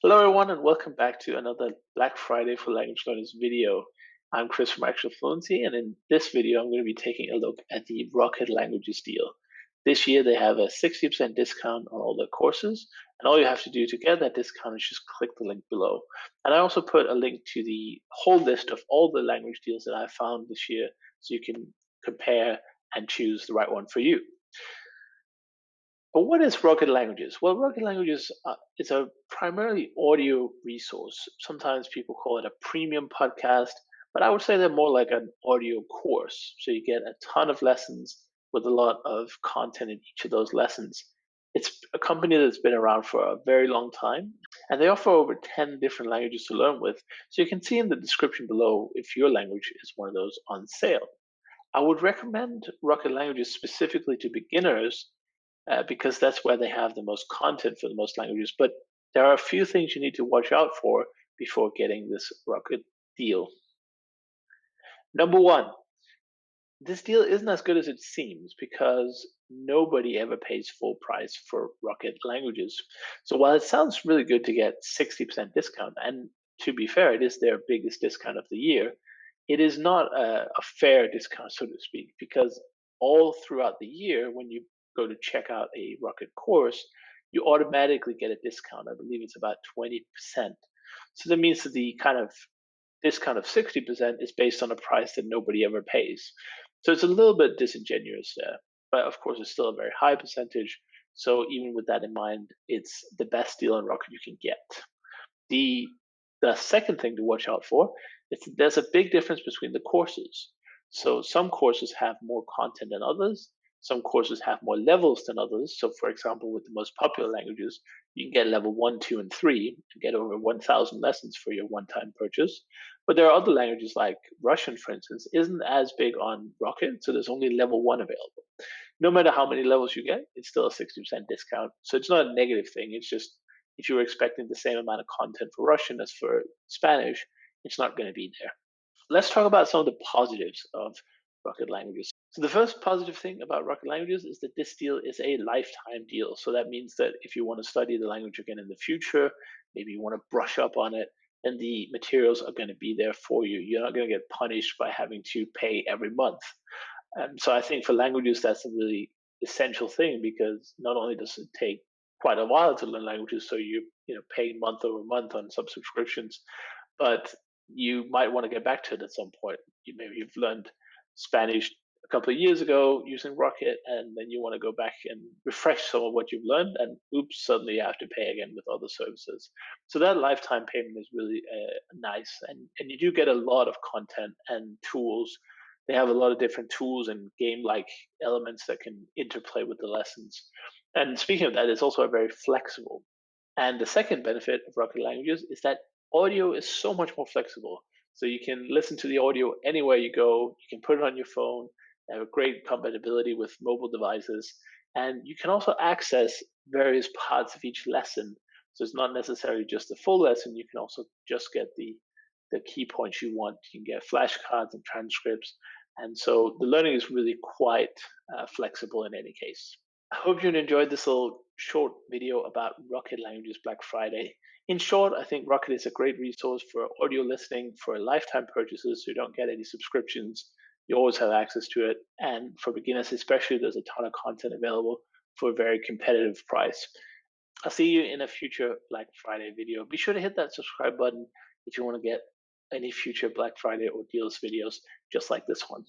Hello, everyone, and welcome back to another Black Friday for Language Learners video. I'm Chris from Actual Fluency, and in this video, I'm going to be taking a look at the Rocket Languages deal. This year, they have a 60% discount on all their courses, and all you have to do to get that discount is just click the link below. And I also put a link to the whole list of all the language deals that I found this year, so you can compare and choose the right one for you. But what is Rocket Languages? Well, Rocket Languages is a primarily audio resource. Sometimes people call it a premium podcast, but I would say they're more like an audio course. So you get a ton of lessons with a lot of content in each of those lessons. It's a company that's been around for a very long time, and they offer over 10 different languages to learn with. So you can see in the description below if your language is one of those on sale. I would recommend Rocket Languages specifically to beginners because that's where they have the most content for the most languages. But there are a few things you need to watch out for before getting this Rocket deal. Number one, this deal isn't as good as it seems because nobody ever pays full price for Rocket languages. So while it sounds really good to get 60% discount, and to be fair, it is their biggest discount of the year, it is not a fair discount, so to speak, because all throughout the year, when you go to check out a Rocket course, you automatically get a discount. I believe it's about 20%. So that means that the kind of discount of 60% is based on a price that nobody ever pays. So it's a little bit disingenuous there, but of course it's still a very high percentage. So even with that in mind, it's the best deal on Rocket you can get. The the second thing to watch out for is that there's a big difference between the courses. So some courses have more content than others. Some courses have more levels than others. So, for example, with the most popular languages, you can get level 1, 2, and 3 and get over 1,000 lessons for your one time purchase. But there are other languages like Russian, for instance, isn't as big on Rocket. So there's only level 1 available. No matter how many levels you get, it's still a 60% discount. So it's not a negative thing. It's just if you were expecting the same amount of content for Russian as for Spanish, it's not going to be there. Let's talk about some of the positives of Rocket Languages. So the first positive thing about Rocket Languages is that this deal is a lifetime deal. So that means that if you want to study the language again in the future, maybe you want to brush up on it, then the materials are going to be there for you. You're not going to get punished by having to pay every month. So I think for languages, that's a really essential thing because not only does it take quite a while to learn languages, so you pay month over month on some subscriptions, but you might want to get back to it at some point. Maybe you've learned Spanish a couple of years ago using Rocket, and then you want to go back and refresh some of what you've learned, and oops, suddenly you have to pay again with other services. So that lifetime payment is really nice, and you do get a lot of content and tools. They have a lot of different tools and game-like elements that can interplay with the lessons. And speaking of that, it's also very flexible. And the second benefit of Rocket Languages is that audio is so much more flexible. So you can listen to the audio anywhere you go. You can put it on your phone. They have a great compatibility with mobile devices. And you can also access various parts of each lesson. So it's not necessarily just the full lesson. You can also just get the key points you want. You can get flashcards and transcripts. And so the learning is really quite flexible in any case. I hope you enjoyed this little short video about Rocket Languages Black Friday. In short, I think Rocket is a great resource for audio listening for lifetime purchases, so you don't get any subscriptions. You always have access to it. And for beginners, especially, there's a ton of content available for a very competitive price. I'll see you in a future Black Friday video. Be sure to hit that subscribe button if you want to get any future Black Friday or deals videos just like this one.